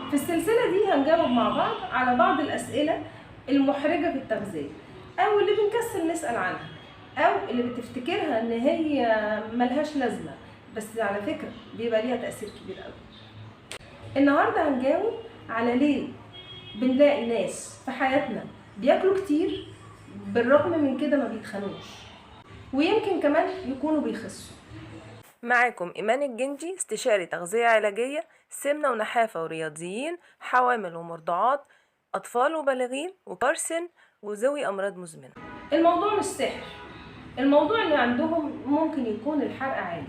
في السلسلة دي هنجاوب مع بعض على بعض الأسئلة المحرجة في التغذية، أو اللي بنكسل نسأل عنها، أو اللي بتفتكرها إن هي ملهاش لازمة، بس على فكرة بيبقى ليها تأثير كبير أوي. النهاردة هنجاوب على ليه بنلاقي ناس في حياتنا بياكلوا كتير بالرغم من كده ما بيتخنوش، ويمكن كمان يكونوا بيخسوا. معاكم إيمان الجندي، استشاري تغذية علاجية، سمنة ونحافة ورياضيين، حوامل ومرضعات، أطفال وبالغين، وكبار سن، وذوي أمراض مزمنة. الموضوع مش سحر، الموضوع ان عندهم ممكن يكون الحرق عالي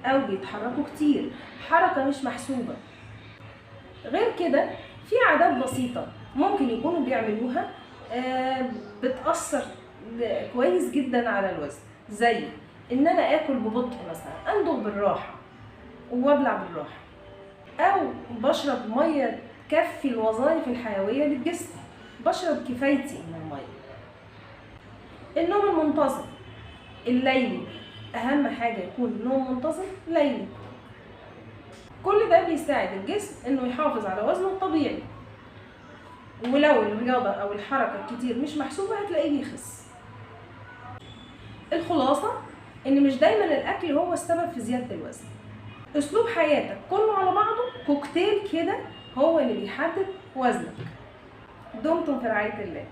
او بيتحركوا كتير، حركة مش محسوبة. غير كده في عادات بسيطة ممكن يكونوا بيعملوها بتأثر كويس جدا على الوزن، زي ان انا اكل ببطء مثلا، اندغ بالراحة وابلع بالراحة، او بشرب مية تكفي الوظائف الحيوية للجسم، بشرب كفايتي من المية. النوم المنتظم الليلي، اهم حاجة يكون نوم منتظم ليلي. كل ده بيساعد الجسم انه يحافظ على وزنه الطبيعي، ولو الرياضة او الحركة الكتير مش محسوبة هتلاقيه بيخس. الخلاصة ان مش دايما الاكل هو السبب في زيادة الوزن، اسلوب حياتك كله على بعضه كوكتيل كده هو اللي بيحدد وزنك. دمتم في رعاية الله.